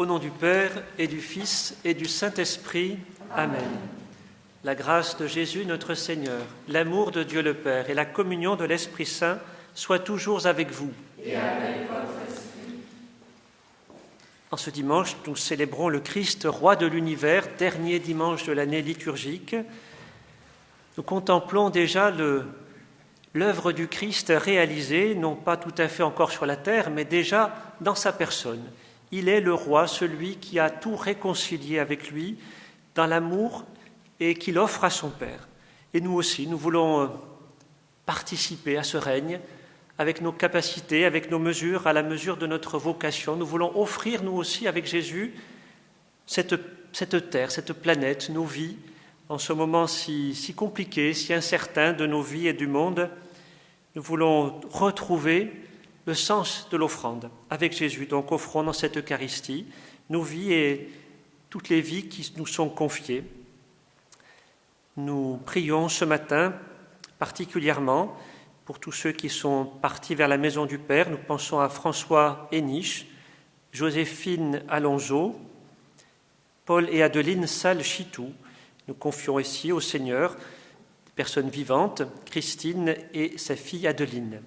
nom du Père et du Fils et du Saint-Esprit. Amen. La grâce de Jésus notre Seigneur, l'amour de Dieu le Père et la communion de l'Esprit Saint soient toujours avec vous. Et avec votre esprit. En ce dimanche, nous célébrons le Christ, roi de l'univers, dernier dimanche de l'année liturgique. Nous contemplons déjà l'œuvre du Christ réalisée, non pas tout à fait encore sur la terre, mais déjà dans sa personne. Il est le roi, celui qui a tout réconcilié avec lui dans l'amour et qu'il offre à son Père. Et nous aussi, nous voulons participer à ce règne avec nos capacités, avec nos mesures, à la mesure de notre vocation. Nous voulons offrir, nous aussi, avec Jésus, cette terre, cette planète, nos vies, en ce moment si compliqué, si incertain de nos vies et du monde. Nous voulons retrouver le sens de l'offrande avec Jésus. Donc offrons dans cette Eucharistie nos vies et toutes les vies qui nous sont confiées. Nous prions ce matin particulièrement pour tous ceux qui sont partis vers la maison du Père. Nous pensons à François Héniche, Joséphine Alonso, Paul et Adeline Salchitou. Nous confions ici au Seigneur des personnes vivantes, Christine et sa fille Adeline.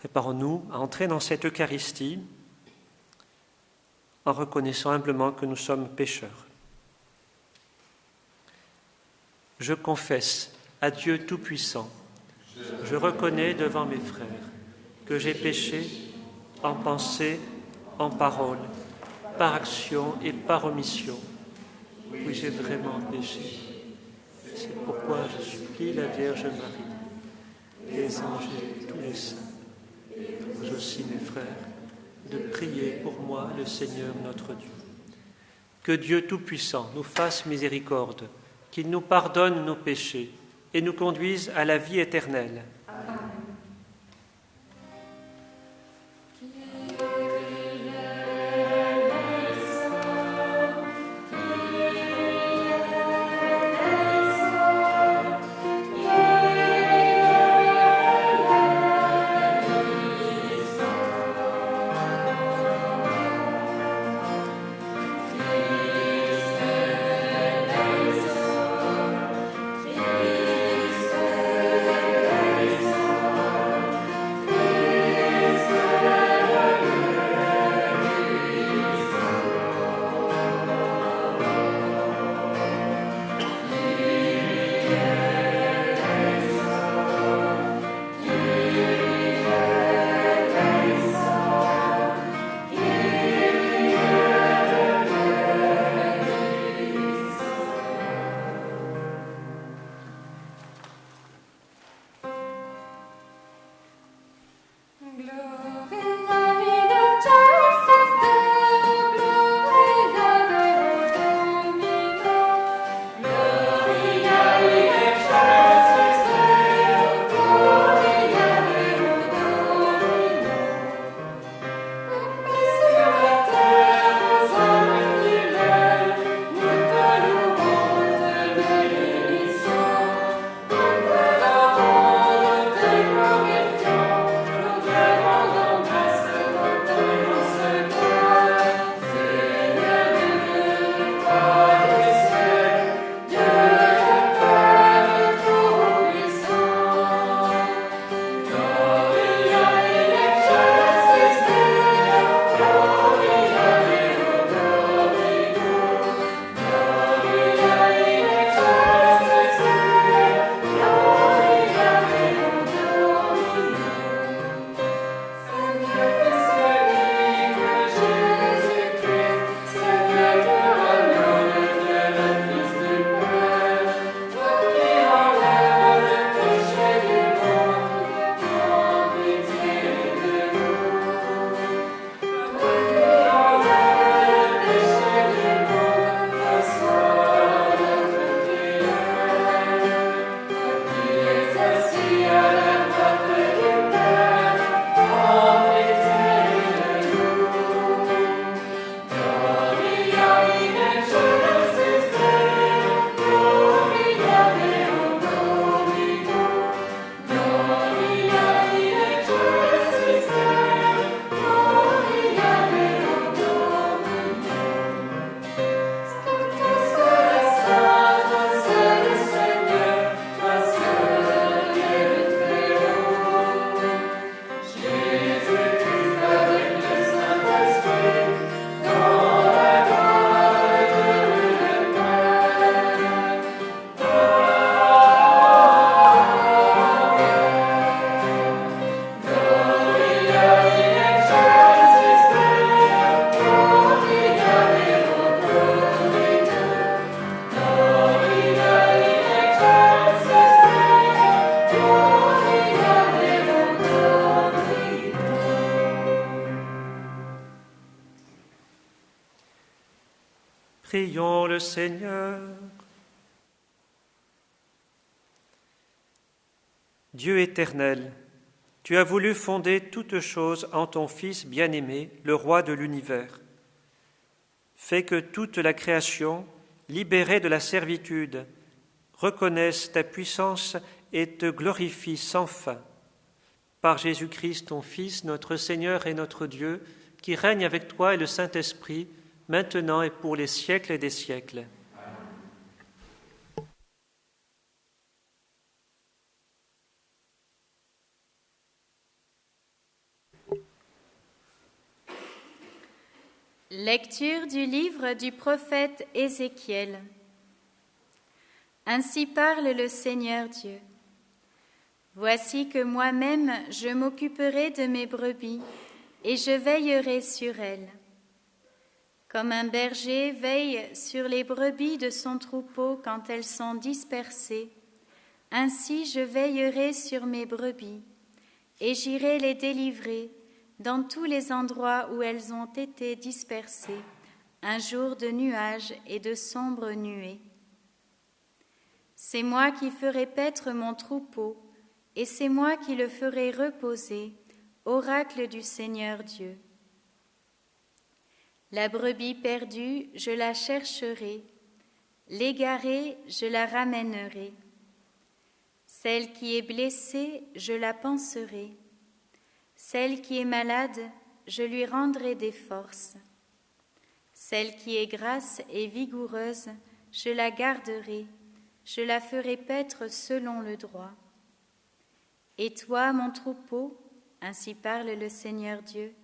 Préparons-nous à entrer dans cette Eucharistie en reconnaissant humblement que nous sommes pécheurs. Je confesse à Dieu Tout-Puissant, je reconnais devant mes frères que j'ai péché en pensée, en parole, par action et par omission. Oui, j'ai vraiment péché. C'est pourquoi je supplie la Vierge Marie, les anges et tous les saints, vous aussi mes frères, de prier pour moi le Seigneur notre Dieu. Que Dieu Tout-Puissant nous fasse miséricorde, qu'il nous pardonne nos péchés et nous conduise à la vie éternelle. Amen. Seigneur. Dieu éternel, tu as voulu fonder toutes choses en ton Fils bien-aimé, le Roi de l'univers. Fais que toute la création, libérée de la servitude, reconnaisse ta puissance et te glorifie sans fin. Par Jésus-Christ, ton Fils, notre Seigneur et notre Dieu, qui règne avec toi et le Saint-Esprit, maintenant et pour les siècles des siècles. Lecture du livre du prophète Ézéchiel. Ainsi parle le Seigneur Dieu. Voici que moi-même je m'occuperai de mes brebis et je veillerai sur elles. Comme un berger veille sur les brebis de son troupeau quand elles sont dispersées, ainsi je veillerai sur mes brebis et j'irai les délivrer dans tous les endroits où elles ont été dispersées, un jour de nuages et de sombres nuées. C'est moi qui ferai paître mon troupeau, et c'est moi qui le ferai reposer, oracle du Seigneur Dieu. La brebis perdue, je la chercherai, l'égarée, je la ramènerai. Celle qui est blessée, je la panserai. Celle qui est malade, je lui rendrai des forces. Celle qui est grasse et vigoureuse, je la garderai, je la ferai paître selon le droit. Et toi, mon troupeau, ainsi parle le Seigneur Dieu,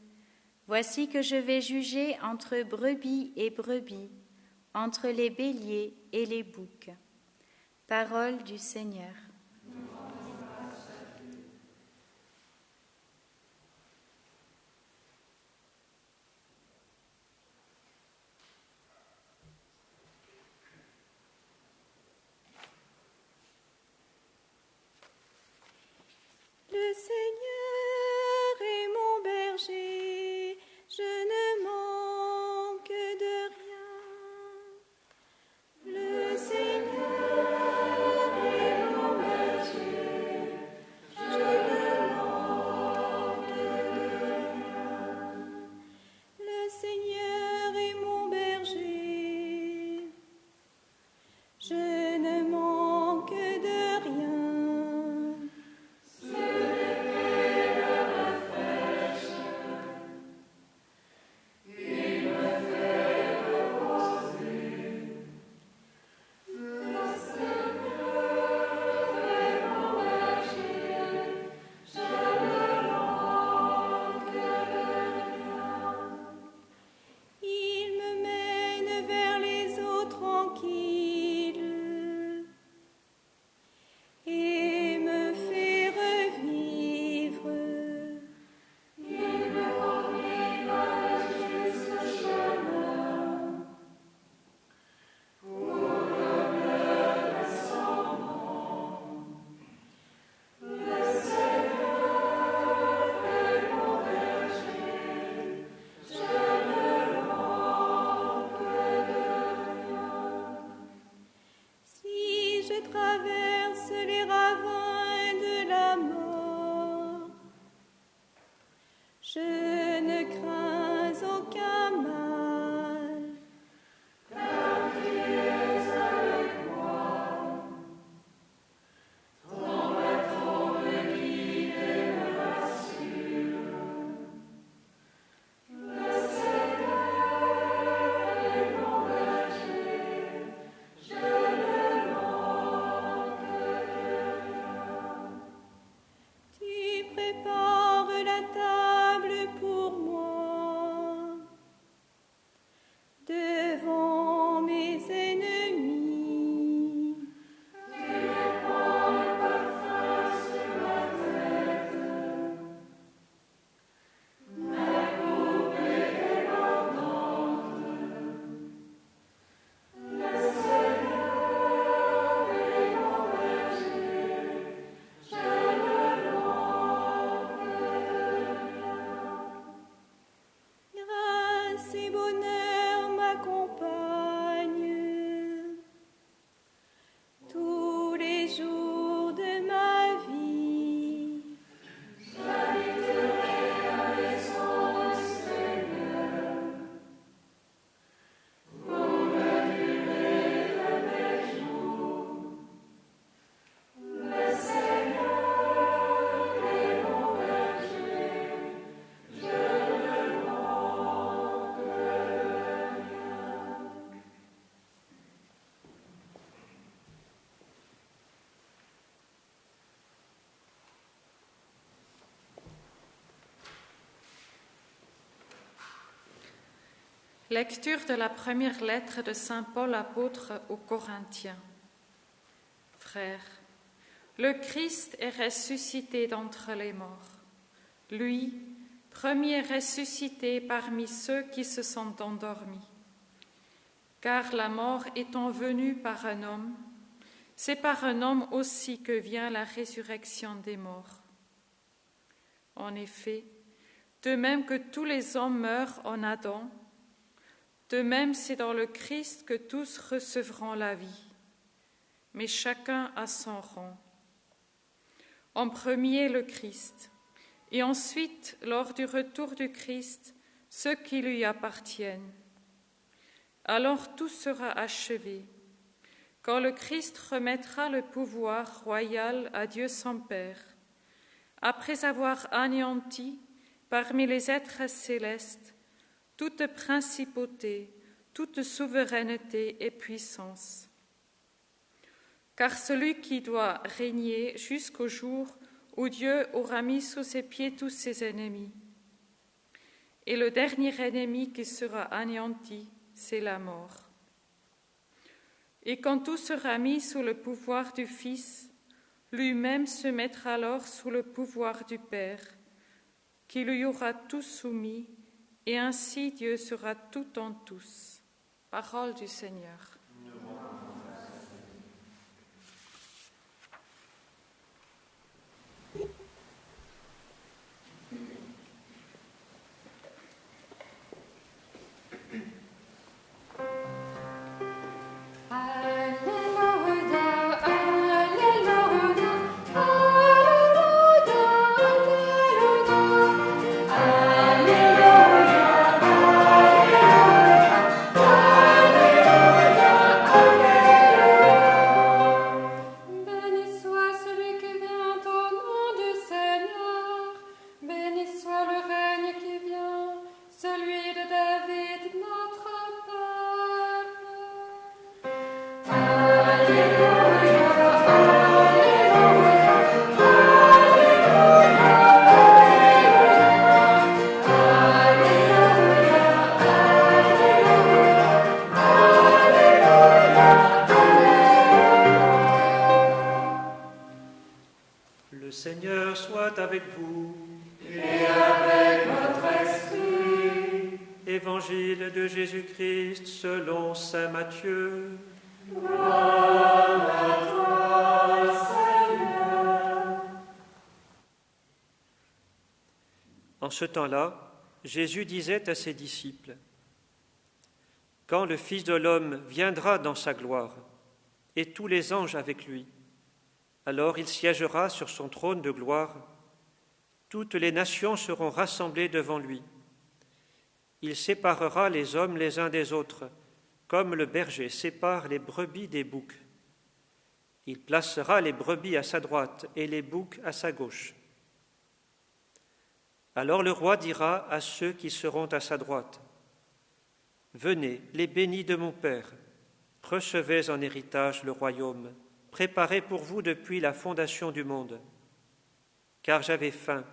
voici que je vais juger entre brebis et brebis, entre les béliers et les boucs. Parole du Seigneur. Le Seigneur est mon berger, je ne manque de rien. Le Seigneur est mon berger, je ne manque de rien. Le Seigneur est mon berger, je ne manque de rien. Traverse les ravins de la mort, je ne crains aucun mal, car tu es avec moi. Ton bâton me guide et me rassure. Le Seigneur est mon berger, je ne manque de rien. Lecture de la première lettre de saint Paul apôtre aux Corinthiens. Frères, le Christ est ressuscité d'entre les morts. Lui, premier ressuscité parmi ceux qui se sont endormis. Car la mort étant venue par un homme, c'est par un homme aussi que vient la résurrection des morts. En effet, de même que tous les hommes meurent en Adam, de même c'est dans le Christ que tous recevront la vie, mais chacun à son rang. En premier le Christ, et ensuite, lors du retour du Christ, ceux qui lui appartiennent. Alors tout sera achevé, quand le Christ remettra le pouvoir royal à Dieu son Père, après avoir anéanti parmi les êtres célestes toute principauté, toute souveraineté et puissance. Car celui qui doit régner jusqu'au jour où Dieu aura mis sous ses pieds tous ses ennemis. Et le dernier ennemi qui sera anéanti, c'est la mort. Et quand tout sera mis sous le pouvoir du Fils, lui-même se mettra alors sous le pouvoir du Père, qui lui aura tout soumis, et ainsi Dieu sera tout en tous. Parole du Seigneur. Le Seigneur soit avec vous. Et avec votre esprit. Évangile de Jésus-Christ selon saint Matthieu. Gloire à toi, Seigneur. En ce temps-là, Jésus disait à ses disciples : Quand le Fils de l'homme viendra dans sa gloire, et tous les anges avec lui, alors il siégera sur son trône de gloire. Toutes les nations seront rassemblées devant lui. Il séparera les hommes les uns des autres, comme le berger sépare les brebis des boucs. Il placera les brebis à sa droite et les boucs à sa gauche. Alors le roi dira à ceux qui seront à sa droite : Venez, les bénis de mon Père, recevez en héritage le royaume, préparé pour vous depuis la fondation du monde. Car j'avais faim,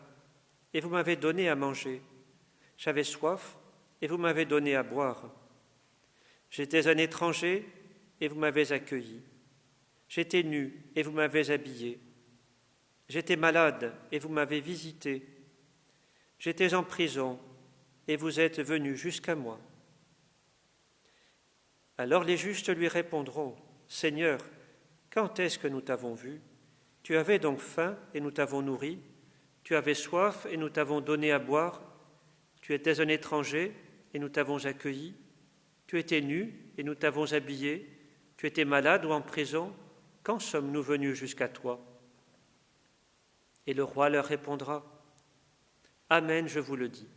et vous m'avez donné à manger. J'avais soif, et vous m'avez donné à boire. J'étais un étranger, et vous m'avez accueilli. J'étais nu, et vous m'avez habillé. J'étais malade, et vous m'avez visité. J'étais en prison, et vous êtes venus jusqu'à moi. Alors les justes lui répondront : Seigneur, quand est-ce que nous t'avons vu ? Tu avais donc faim, et nous t'avons nourri. Tu avais soif, et nous t'avons donné à boire. Tu étais un étranger, et nous t'avons accueilli. Tu étais nu, et nous t'avons habillé. Tu étais malade ou en prison. Quand sommes-nous venus jusqu'à toi ? Et le roi leur répondra : Amen, je vous le dis.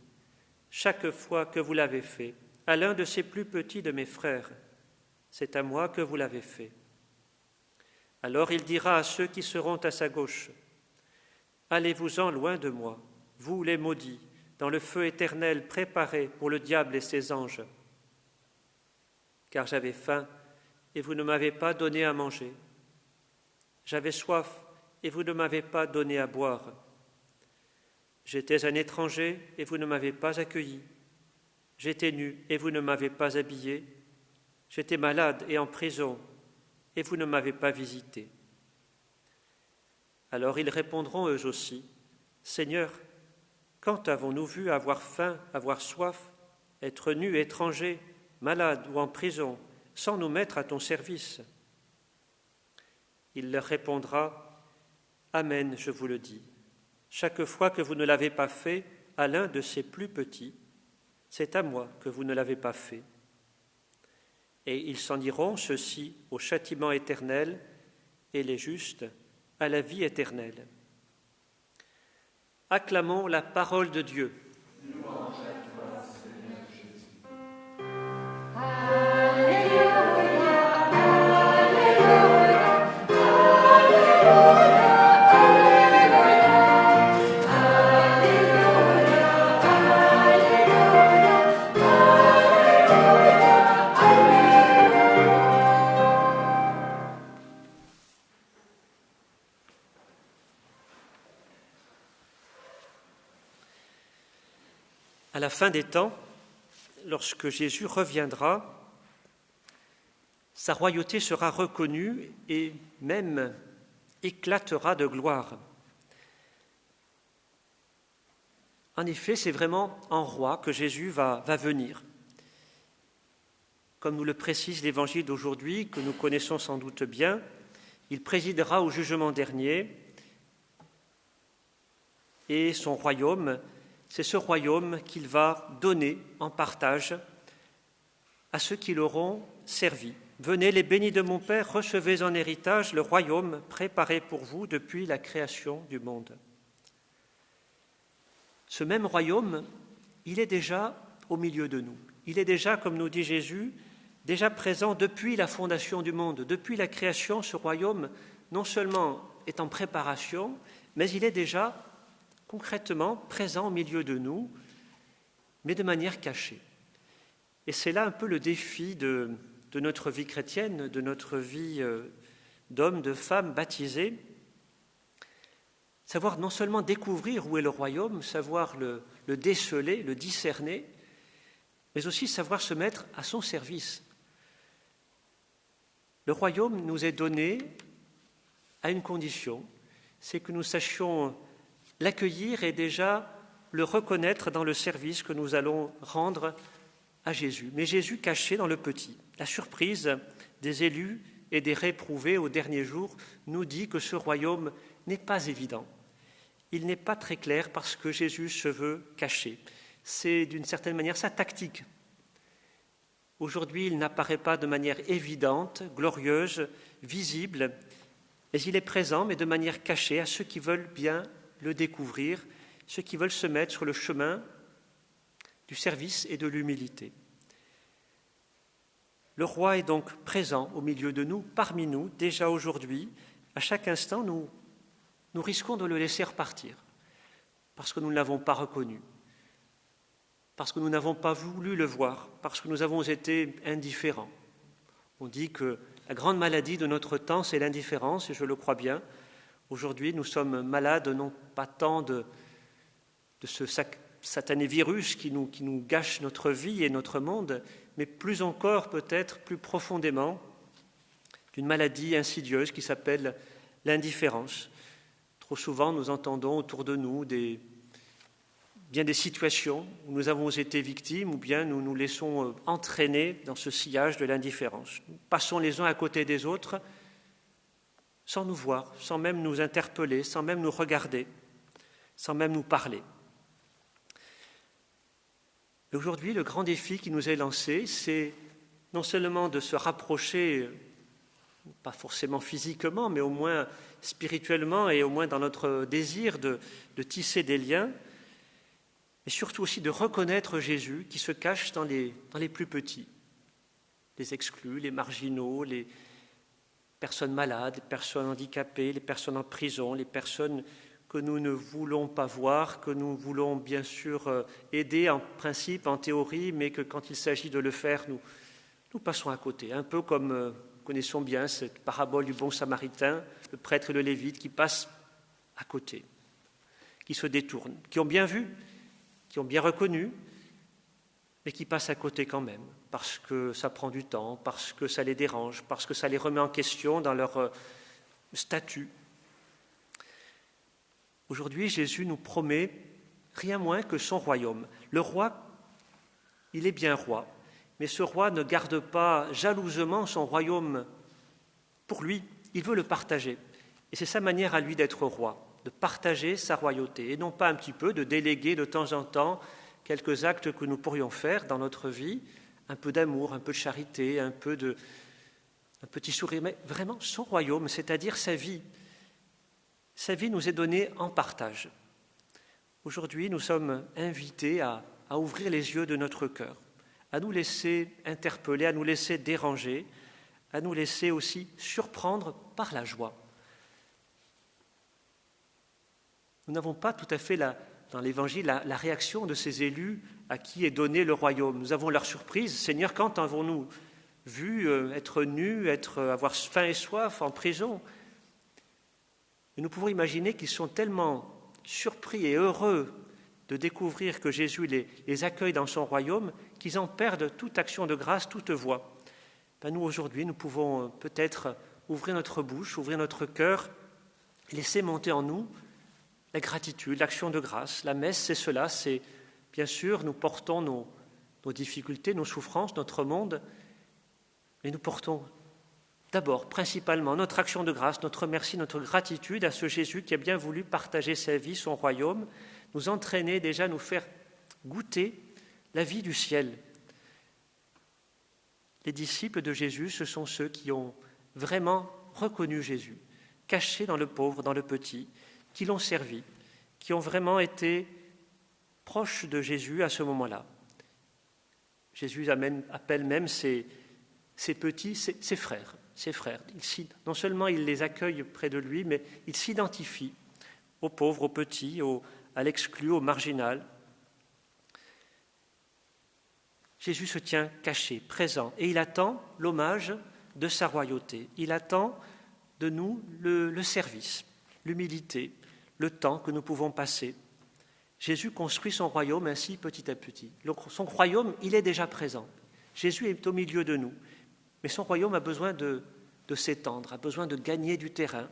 Chaque fois que vous l'avez fait à l'un de ces plus petits de mes frères, c'est à moi que vous l'avez fait. Alors il dira à ceux qui seront à sa gauche : Allez-vous-en loin de moi, vous les maudits, dans le feu éternel préparé pour le diable et ses anges. Car j'avais faim, et vous ne m'avez pas donné à manger. J'avais soif, et vous ne m'avez pas donné à boire. J'étais un étranger, et vous ne m'avez pas accueilli. J'étais nu et vous ne m'avez pas habillé. J'étais malade et en prison et vous ne m'avez pas visité. Alors ils répondront eux aussi, Seigneur, quand avons-nous vu avoir faim, avoir soif, être nus, étrangers, malades ou en prison, sans nous mettre à ton service? Il leur répondra, Amen, je vous le dis, chaque fois que vous ne l'avez pas fait à l'un de ces plus petits, c'est à moi que vous ne l'avez pas fait. Et ils s'en iront, ceux-ci, au châtiment éternel, et les justes à la vie éternelle. Acclamons la parole de Dieu. Louange à toi, Seigneur Jésus. À la fin des temps, lorsque Jésus reviendra, sa royauté sera reconnue et même éclatera de gloire. En effet, c'est vraiment en roi que Jésus va venir. Comme nous le précise l'Évangile d'aujourd'hui, que nous connaissons sans doute bien, il présidera au jugement dernier et son royaume, c'est ce royaume qu'il va donner en partage à ceux qui l'auront servi. Venez les bénis de mon Père, recevez en héritage le royaume préparé pour vous depuis la création du monde. Ce même royaume, il est déjà au milieu de nous. Il est déjà, comme nous dit Jésus, déjà présent depuis la fondation du monde. Depuis la création, ce royaume non seulement est en préparation, mais il est déjà concrètement présent au milieu de nous, mais de manière cachée. Et c'est là un peu le défi de notre vie chrétienne, de notre vie d'hommes, de femmes baptisés, savoir non seulement découvrir où est le royaume, savoir le déceler, le discerner, mais aussi savoir se mettre à son service. Le royaume nous est donné à une condition, c'est que nous sachions l'accueillir et déjà le reconnaître dans le service que nous allons rendre à Jésus. Mais Jésus caché dans le petit. La surprise des élus et des réprouvés au dernier jour nous dit que ce royaume n'est pas évident. Il n'est pas très clair parce que Jésus se veut caché. C'est d'une certaine manière sa tactique. Aujourd'hui, il n'apparaît pas de manière évidente, glorieuse, visible, mais il est présent, mais de manière cachée à ceux qui veulent bien le découvrir, ceux qui veulent se mettre sur le chemin du service et de l'humilité. Le roi est donc présent au milieu de nous, parmi nous, déjà aujourd'hui. À chaque instant, nous risquons de le laisser repartir, parce que nous ne l'avons pas reconnu, parce que nous n'avons pas voulu le voir, parce que nous avons été indifférents. On dit que la grande maladie de notre temps, c'est l'indifférence, et je le crois bien. Aujourd'hui, nous sommes malades non pas tant de ce satané virus qui nous gâche notre vie et notre monde, mais plus encore, peut-être plus profondément, d'une maladie insidieuse qui s'appelle l'indifférence. Trop souvent, nous entendons autour de nous bien des situations où nous avons été victimes ou bien nous nous laissons entraîner dans ce sillage de l'indifférence. Nous passons les uns à côté des autres sans nous voir, sans même nous interpeller, sans même nous regarder, sans même nous parler. Et aujourd'hui, le grand défi qui nous est lancé, c'est non seulement de se rapprocher, pas forcément physiquement, mais au moins spirituellement et au moins dans notre désir de tisser des liens, mais surtout aussi de reconnaître Jésus qui se cache dans les plus petits, les exclus, les marginaux, les personnes malades, les personnes handicapées, les personnes en prison, les personnes que nous ne voulons pas voir, que nous voulons bien sûr aider en principe, en théorie, mais que quand il s'agit de le faire, nous passons à côté. Un peu comme nous connaissons bien cette parabole du bon samaritain, le prêtre et le lévite qui passent à côté, qui se détournent, qui ont bien vu, qui ont bien reconnu, mais qui passent à côté quand même, parce que ça prend du temps, parce que ça les dérange, parce que ça les remet en question dans leur statut. Aujourd'hui, Jésus nous promet rien moins que son royaume. Le roi, il est bien roi, mais ce roi ne garde pas jalousement son royaume pour lui, il veut le partager. Et c'est sa manière à lui d'être roi, de partager sa royauté, et non pas un petit peu, de déléguer de temps en temps quelques actes que nous pourrions faire dans notre vie, un peu d'amour, un peu de charité, un petit sourire, mais vraiment son royaume, c'est-à-dire sa vie. Sa vie nous est donnée en partage. Aujourd'hui, nous sommes invités à ouvrir les yeux de notre cœur, à nous laisser interpeller, à nous laisser déranger, à nous laisser aussi surprendre par la joie. Nous n'avons pas tout à fait dans l'Évangile la réaction de ces élus à qui est donné le royaume. Nous avons leur surprise. Seigneur, quand avons-nous vu être nus, avoir faim et soif en prison? Et nous pouvons imaginer qu'ils sont tellement surpris et heureux de découvrir que Jésus les accueille dans son royaume qu'ils en perdent toute action de grâce, toute voix. Nous, aujourd'hui, nous pouvons peut-être ouvrir notre bouche, ouvrir notre cœur, et laisser monter en nous la gratitude, l'action de grâce. La messe, c'est cela, c'est bien sûr, nous portons nos difficultés, nos souffrances, notre monde, mais nous portons d'abord, principalement, notre action de grâce, notre merci, notre gratitude à ce Jésus qui a bien voulu partager sa vie, son royaume, nous entraîner déjà, nous faire goûter la vie du ciel. Les disciples de Jésus, ce sont ceux qui ont vraiment reconnu Jésus, caché dans le pauvre, dans le petit, qui l'ont servi, qui ont vraiment été proches de Jésus à ce moment-là. Jésus appelle même ses petits, ses frères. Non seulement il les accueille près de lui, mais il s'identifie aux pauvres, aux petits, à l'exclu, au marginal. Jésus se tient caché, présent, et il attend l'hommage de sa royauté. Il attend de nous le service, l'humilité, le temps que nous pouvons passer. Jésus construit son royaume ainsi petit à petit. Son royaume, il est déjà présent. Jésus est au milieu de nous. Mais son royaume a besoin de s'étendre, a besoin de gagner du terrain.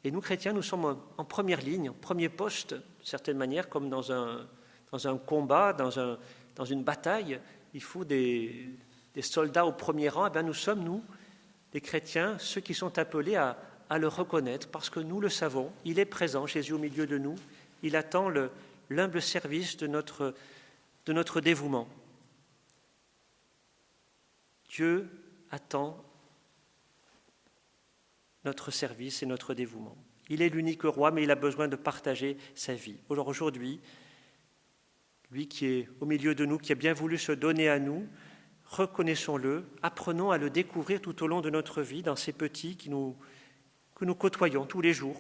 Et nous, chrétiens, nous sommes en première ligne, en premier poste, de certaine manière, comme dans un combat, dans une bataille. Il faut des soldats au premier rang. Nous sommes, nous, les chrétiens, ceux qui sont appelés à le reconnaître, parce que nous le savons, il est présent, Jésus au milieu de nous. Il attend l'humble service de notre dévouement. Dieu attend notre service et notre dévouement. Il est l'unique roi, mais il a besoin de partager sa vie. Alors aujourd'hui, lui qui est au milieu de nous, qui a bien voulu se donner à nous, reconnaissons-le, apprenons à le découvrir tout au long de notre vie, dans ces petits que nous côtoyons tous les jours.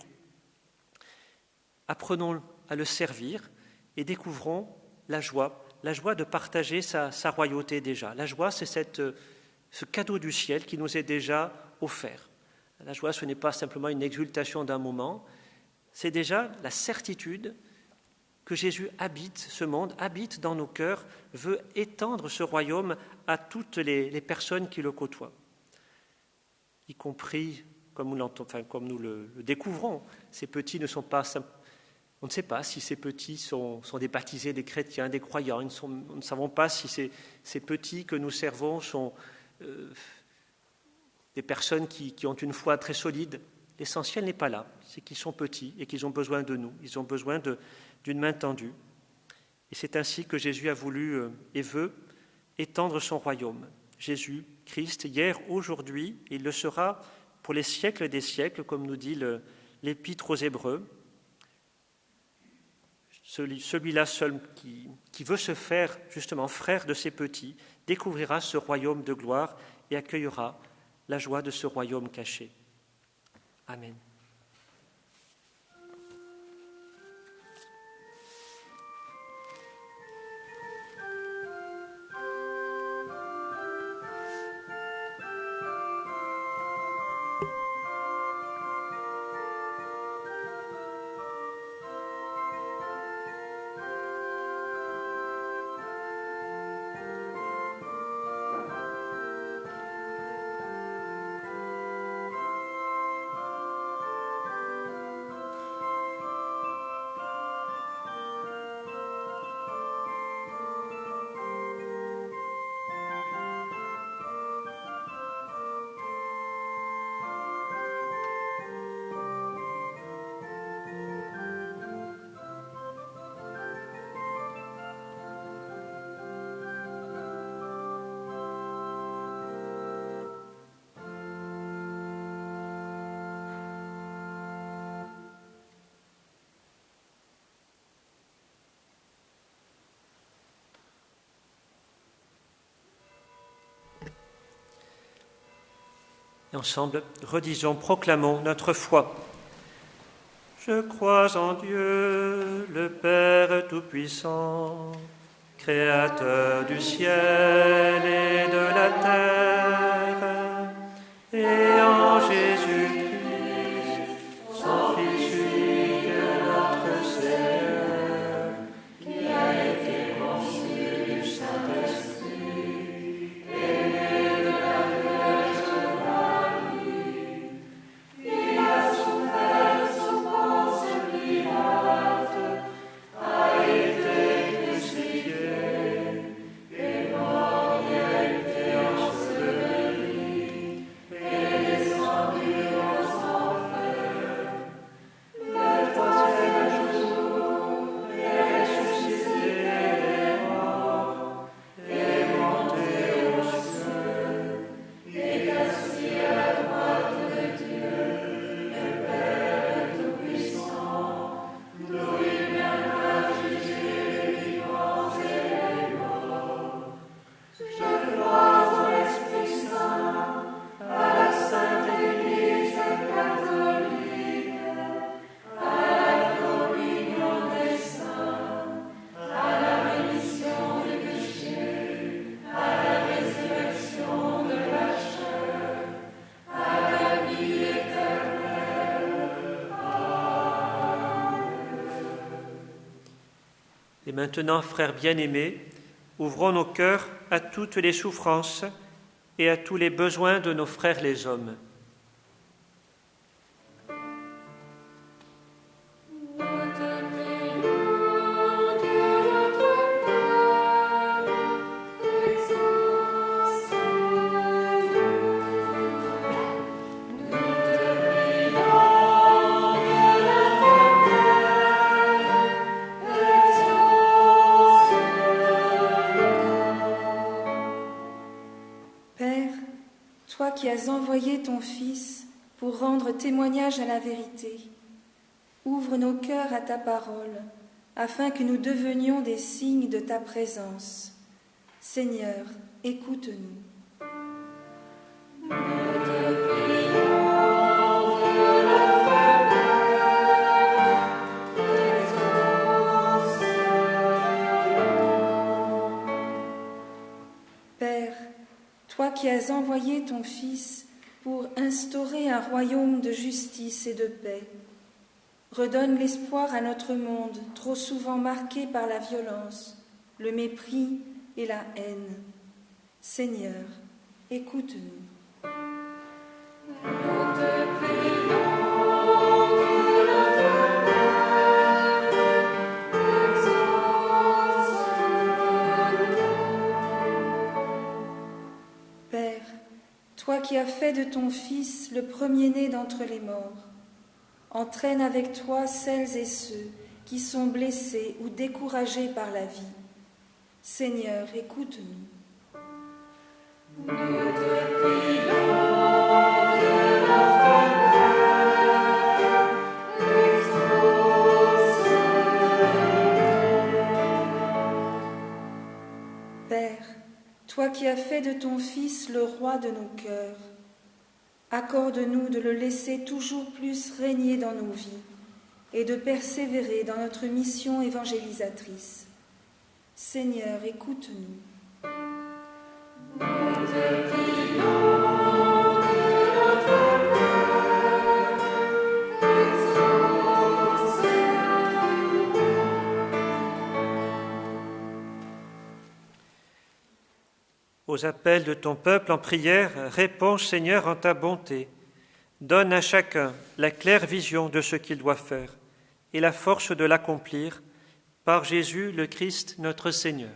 Apprenons à le servir et découvrons la joie de partager sa royauté déjà. La joie, c'est ce cadeau du ciel qui nous est déjà offert. La joie, ce n'est pas simplement une exultation d'un moment, c'est déjà la certitude que Jésus habite ce monde, habite dans nos cœurs, veut étendre ce royaume à toutes les personnes qui le côtoient, y compris, comme nous le découvrons, ces petits ne sont pas simples. On ne sait pas si ces petits sont des baptisés, des chrétiens, des croyants. Nous ne savons pas si ces petits que nous servons sont des personnes qui ont une foi très solide. L'essentiel n'est pas là, c'est qu'ils sont petits et qu'ils ont besoin de nous. Ils ont besoin d'une main tendue. Et c'est ainsi que Jésus a voulu et veut étendre son royaume. Jésus, Christ, hier, aujourd'hui, il le sera pour les siècles des siècles, comme nous dit l'Épître aux Hébreux. Celui-là seul qui veut se faire justement frère de ses petits, découvrira ce royaume de gloire et accueillera la joie de ce royaume caché. Amen. Et ensemble, redisons, proclamons notre foi. Je crois en Dieu, le Père Tout-Puissant, Créateur du ciel et de la terre, et en Jésus-Christ, son Fils unique, notre Seigneur, qui a été conçu du Saint-Esprit, né de la Vierge Marie. Il a souffert sous Ponce Pilate, a été crucifié, est mort et a été enseveli, est descendu aux enfers. Le troisième jour est ressuscité des morts, est monté aux cieux, est assis à la droite de Dieu, le Père Tout-Puissant, d'où il viendra juger les vivants et les morts. Je crois en l'Esprit Saint, à la Sainte Église catholique, à la communion des saints, à la rémission des péchés, à la résurrection de la chair, à la vie éternelle. Et maintenant, frères bien-aimés, ouvrons nos cœurs à toutes les souffrances et à tous les besoins de nos frères les hommes. Père, toi qui as envoyé ton Fils pour rendre témoignage à la vérité, ouvre nos cœurs à ta parole, afin que nous devenions des signes de ta présence. Seigneur, écoute-nous. Père, toi qui as envoyé ton Fils pour instaurer un royaume de justice et de paix, redonne l'espoir à notre monde trop souvent marqué par la violence, le mépris et la haine. Seigneur, écoute-nous. Père, toi qui as fait de ton Fils le premier-né d'entre les morts, entraîne avec toi celles et ceux qui sont blessés ou découragés par la vie. Seigneur, écoute-nous. Père, toi qui as fait de ton Fils le roi de nos cœurs, accorde-nous de le laisser toujours plus régner dans nos vies et de persévérer dans notre mission évangélisatrice. Seigneur, écoute-nous. Aux appels de ton peuple en prière, réponds, Seigneur, en ta bonté. Donne à chacun la claire vision de ce qu'il doit faire et la force de l'accomplir par Jésus le Christ, notre Seigneur.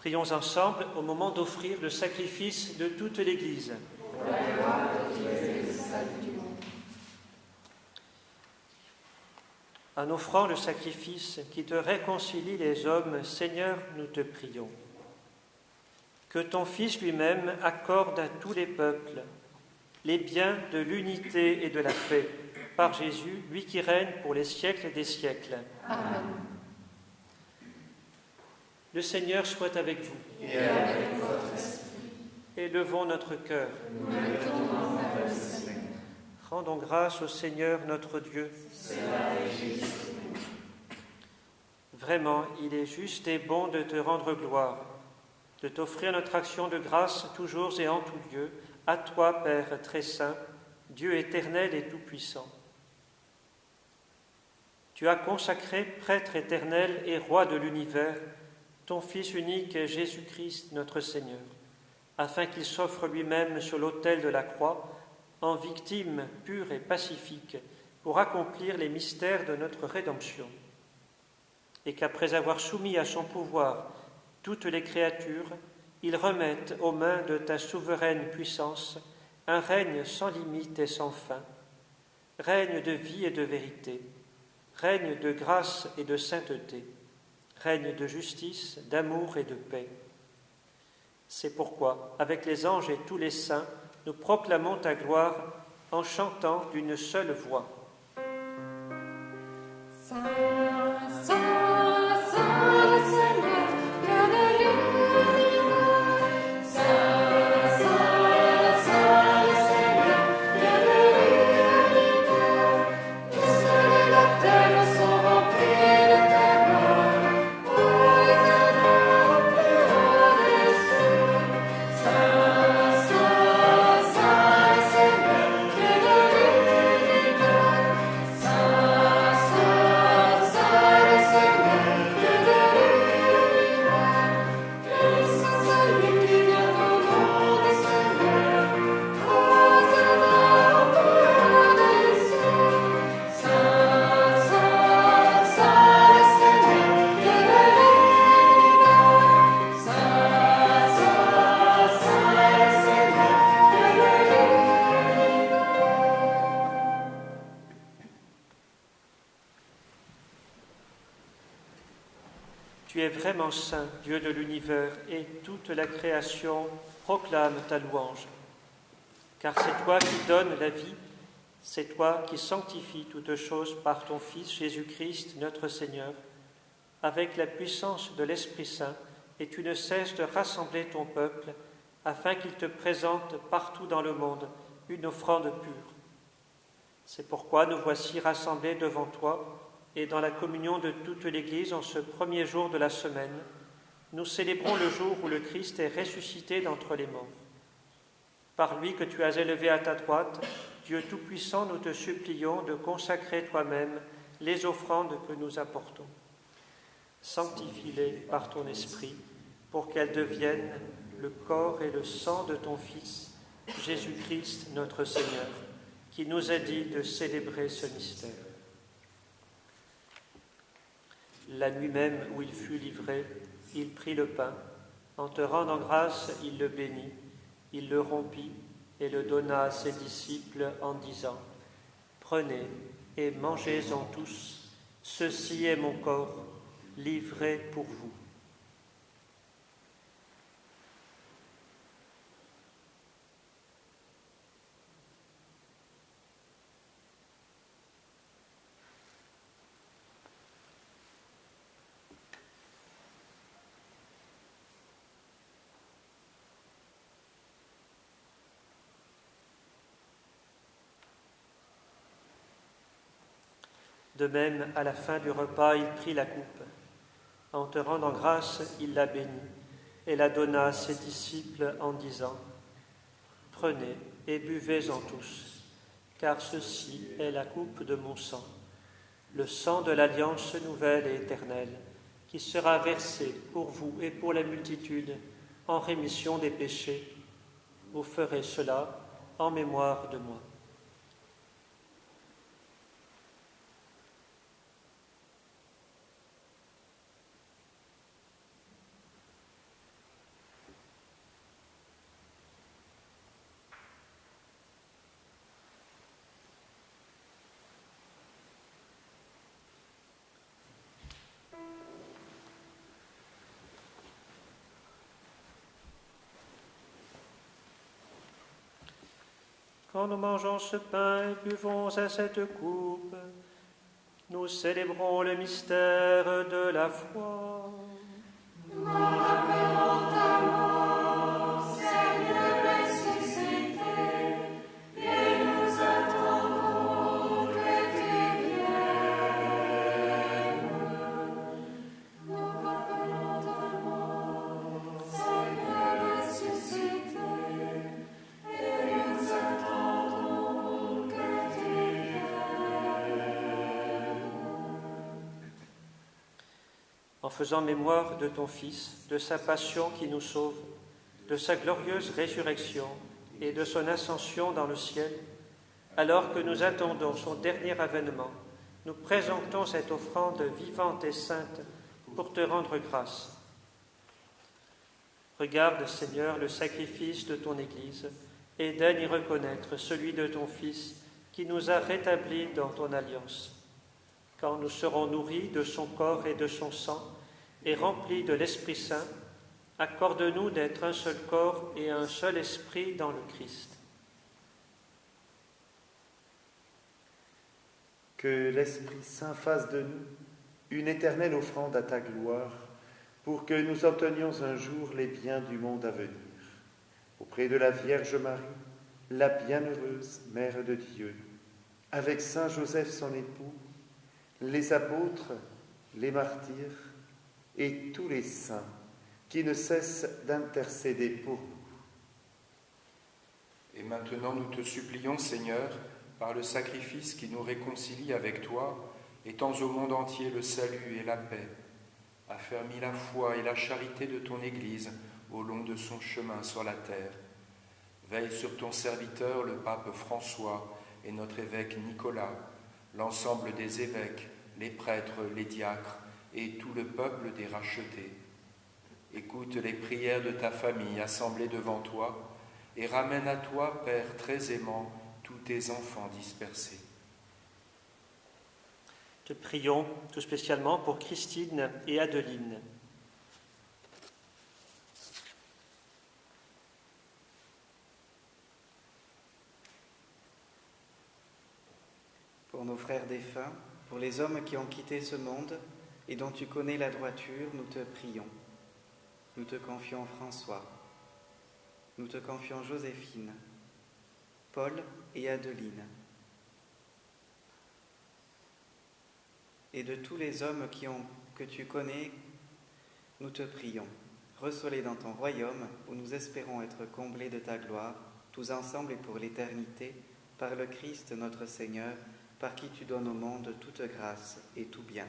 Prions ensemble au moment d'offrir le sacrifice de toute l'Église. En offrant le sacrifice qui te réconcilie les hommes, Seigneur, nous te prions. Que ton Fils lui-même accorde à tous les peuples les biens de l'unité et de la paix, par Jésus, lui qui règne pour les siècles des siècles. Amen. Le Seigneur soit avec vous. Et avec votre esprit. Élevons notre cœur. Nous le tournons vers le Seigneur. Rendons grâce au Seigneur notre Dieu. Cela est juste. Vraiment, il est juste et bon de te rendre gloire, de t'offrir notre action de grâce toujours et en tout lieu, à toi, Père très saint, Dieu éternel et tout-puissant. Tu as consacré prêtre éternel et roi de l'univers, ton Fils unique Jésus-Christ notre Seigneur, afin qu'il s'offre lui-même sur l'autel de la croix en victime pure et pacifique pour accomplir les mystères de notre rédemption, et qu'après avoir soumis à son pouvoir toutes les créatures, il remette aux mains de ta souveraine puissance un règne sans limite et sans fin, règne de vie et de vérité, règne de grâce et de sainteté, règne de justice, d'amour et de paix. C'est pourquoi, avec les anges et tous les saints, nous proclamons ta gloire en chantant d'une seule voix. Saint, Saint, Saint le Seigneur, Dieu de l'univers. Saint, Saint, Saint le Seigneur, Dieu de l'univers. Les cieux et la terre sont remplis de ta gloire. Hosanna au plus haut des cieux. Saint, Saint, Saint le Seigneur, Dieu de l'univers. Saint, Saint, Saint le Seigneur, Dieu de l'univers. Et c'est celui qui vient au nom du Seigneur. Hosanna au plus haut des cieux. Saint, Saint, Saint le Seigneur, Dieu de l'univers. Saint, Saint, Saint le Seigneur, Dieu de l'univers. Tu es vraiment saint, Dieu de l'univers, et toute la création proclame ta louange. Car c'est toi qui donnes la vie, c'est toi qui sanctifies toutes choses par ton Fils Jésus-Christ, notre Seigneur, avec la puissance de l'Esprit Saint, et tu ne cesses de rassembler ton peuple, afin qu'il te présente partout dans le monde une offrande pure. C'est pourquoi nous voici rassemblés devant toi, et dans la communion de toute l'Église, en ce premier jour de la semaine, nous célébrons le jour où le Christ est ressuscité d'entre les morts. Par lui que tu as élevé à ta droite, Dieu Tout-Puissant, nous te supplions de consacrer toi-même les offrandes que nous apportons. Sanctifie-les par ton Esprit, pour qu'elles deviennent le corps et le sang de ton Fils, Jésus-Christ notre Seigneur, qui nous a dit de célébrer ce mystère. La nuit même où il fut livré, il prit le pain. En te rendant grâce, il le bénit. Il le rompit et le donna à ses disciples en disant : « Prenez et mangez-en tous. Ceci est mon corps, livré pour vous. » De même, à la fin du repas, il prit la coupe. En te rendant grâce, il la bénit et la donna à ses disciples en disant : « Prenez et buvez-en tous, car ceci est la coupe de mon sang, le sang de l'alliance nouvelle et éternelle, qui sera versé pour vous et pour la multitude en rémission des péchés. Vous ferez cela en mémoire de moi. » Quand nous mangeons ce pain et buvons à cette coupe, nous célébrons le mystère de la foi. Nous rappelons ta mort, Seigneur ressuscité, et nous attendons que tu viennes. Nous rappelons ta mort, Seigneur ressuscité, et nous attendons que tu viennes. En faisant mémoire de ton Fils, de sa passion qui nous sauve, de sa glorieuse résurrection et de son ascension dans le ciel, alors que nous attendons son dernier avènement, nous présentons cette offrande vivante et sainte pour te rendre grâce. Regarde, Seigneur, le sacrifice de ton Église et daigne y reconnaître celui de ton Fils qui nous a rétablis dans ton alliance. Quand nous serons nourris de son corps et de son sang et remplis de l'Esprit Saint, accorde-nous d'être un seul corps et un seul esprit dans le Christ. Que l'Esprit Saint fasse de nous une éternelle offrande à ta gloire, pour que nous obtenions un jour les biens du monde à venir. Auprès de la Vierge Marie, la bienheureuse Mère de Dieu, avec Saint Joseph son époux, les apôtres, les martyrs et tous les saints qui ne cessent d'intercéder pour nous. Et maintenant nous te supplions, Seigneur, par le sacrifice qui nous réconcilie avec toi, étends au monde entier le salut et la paix. Affermis la foi et la charité de ton Église au long de son chemin sur la terre. Veille sur ton serviteur, le pape François, et notre évêque Nicolas, l'ensemble des évêques, les prêtres, les diacres et tout le peuple des rachetés. Écoute les prières de ta famille assemblée devant toi et ramène à toi, Père très aimant, tous tes enfants dispersés. Te prions tout spécialement pour Christine et Adeline. Pour nos frères défunts, pour les hommes qui ont quitté ce monde et dont tu connais la droiture, nous te prions. Nous te confions François, nous te confions Joséphine, Paul et Adeline. Et de tous les hommes que tu connais, nous te prions. Reçois-les dans ton royaume où nous espérons être comblés de ta gloire, tous ensemble et pour l'éternité, par le Christ notre Seigneur, par qui tu donnes au monde toute grâce et tout bien.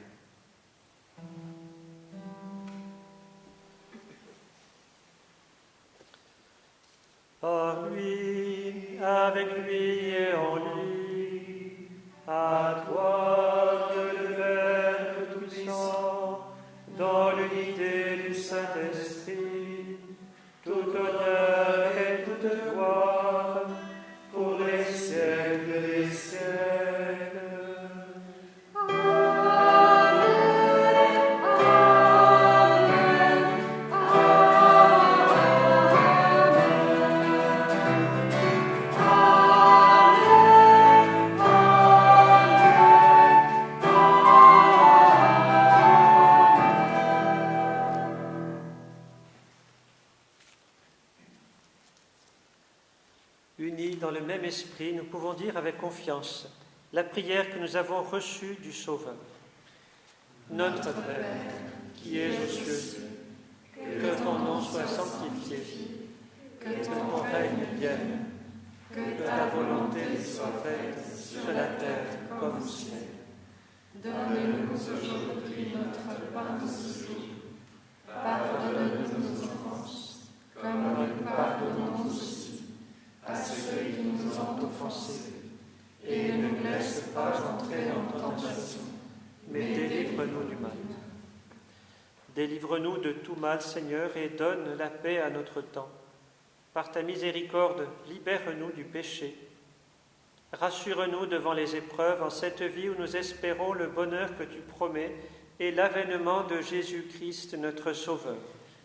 Par lui, avec lui et en lui, à toi, Dieu le Père Tout-Puissant, dans l'unité du Saint-Esprit, tout honneur et toute gloire, pour les siècles des siècles. Unis dans le même esprit, nous pouvons dire avec confiance la prière que nous avons reçue du Sauveur. Notre Père, qui es aux cieux, que ton nom soit sanctifié, que ton règne vienne, que ta volonté soit faite sur la terre comme au ciel. Donne-nous aujourd'hui notre pain de ce jour. Pardonne-nous nos offenses, comme nous pardonnons aussi à ceux qui nous ont offensés. Et ne nous laisse pas entrer en tentation, mais délivre-nous du mal. Délivre-nous de tout mal, Seigneur, et donne la paix à notre temps. Par ta miséricorde, libère-nous du péché. Rassure-nous devant les épreuves en cette vie où nous espérons le bonheur que tu promets et l'avènement de Jésus-Christ, notre Sauveur.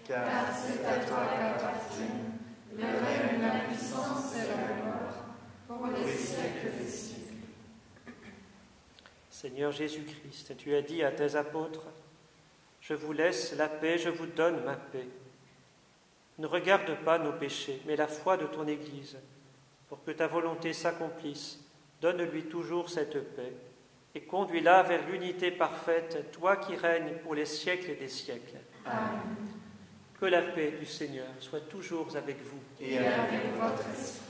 Car c'est à toi qu'appartiennent le règne, la puissance et la gloire, pour les siècles des siècles. Seigneur Jésus-Christ, tu as dit à tes apôtres, « Je vous laisse la paix, je vous donne ma paix. » Ne regarde pas nos péchés, mais la foi de ton Église. Pour que ta volonté s'accomplisse, donne-lui toujours cette paix et conduis-la vers l'unité parfaite, toi qui règnes pour les siècles des siècles. Amen. Que la paix du Seigneur soit toujours avec vous. Et avec votre esprit.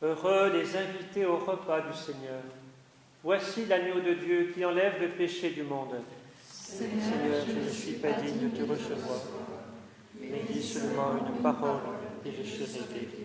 Heureux les invités au repas du Seigneur. Voici l'agneau de Dieu qui enlève le péché du monde. Seigneur, je ne suis pas digne de te recevoir, mais dis seulement une parole et je serai guéri.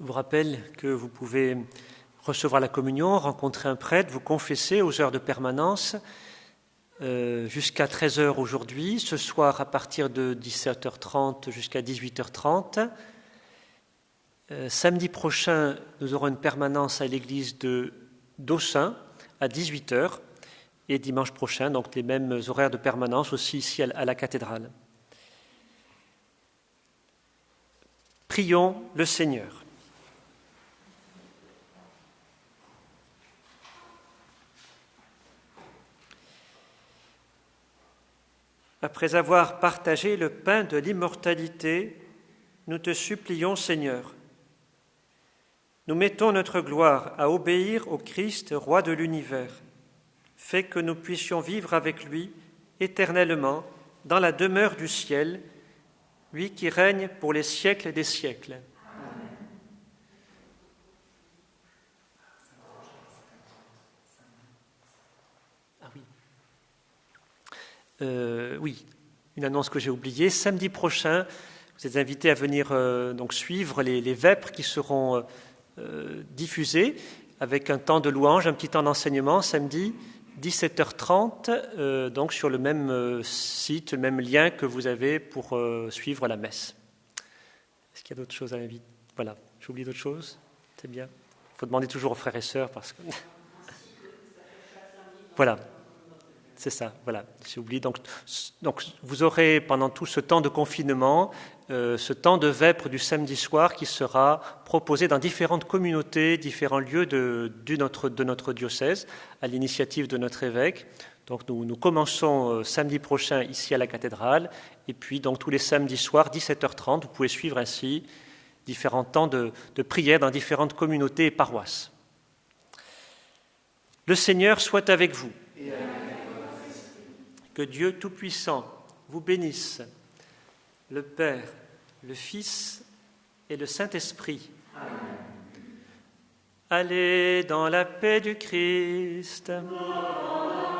Je vous rappelle que vous pouvez recevoir la communion, rencontrer un prêtre, vous confesser aux heures de permanence jusqu'à 13h aujourd'hui, ce soir à partir de 17h30 jusqu'à 18h30. Samedi prochain, nous aurons une permanence à l'église de d'Aussin à 18h et dimanche prochain, donc les mêmes horaires de permanence aussi ici à la cathédrale. Prions le Seigneur. Après avoir partagé le pain de l'immortalité, nous te supplions, Seigneur. Nous mettons notre gloire à obéir au Christ, roi de l'univers. Fais que nous puissions vivre avec lui éternellement dans la demeure du ciel, lui qui règne pour les siècles des siècles. Amen. Oui, une annonce que j'ai oubliée. Samedi prochain, vous êtes invités à venir donc suivre les vêpres qui seront diffusées avec un temps de louange, un petit temps d'enseignement samedi 17h30, donc sur le même site, le même lien que vous avez pour suivre la messe. Est-ce qu'il y a d'autres choses à inviter? Voilà, j'oublie d'autres choses? C'est bien. Il faut demander toujours aux frères et sœurs parce que... Voilà. C'est ça, voilà, j'ai oublié. Donc, vous aurez pendant tout ce temps de confinement, ce temps de vêpres du samedi soir qui sera proposé dans différentes communautés, différents lieux de notre diocèse, à l'initiative de notre évêque. Donc nous commençons samedi prochain ici à la cathédrale, et puis donc tous les samedis soirs, 17h30, vous pouvez suivre ainsi différents temps de prière dans différentes communautés et paroisses. Le Seigneur soit avec vous. Que Dieu Tout-Puissant vous bénisse, le Père, le Fils et le Saint-Esprit. Amen. Allez dans la paix du Christ. Amen.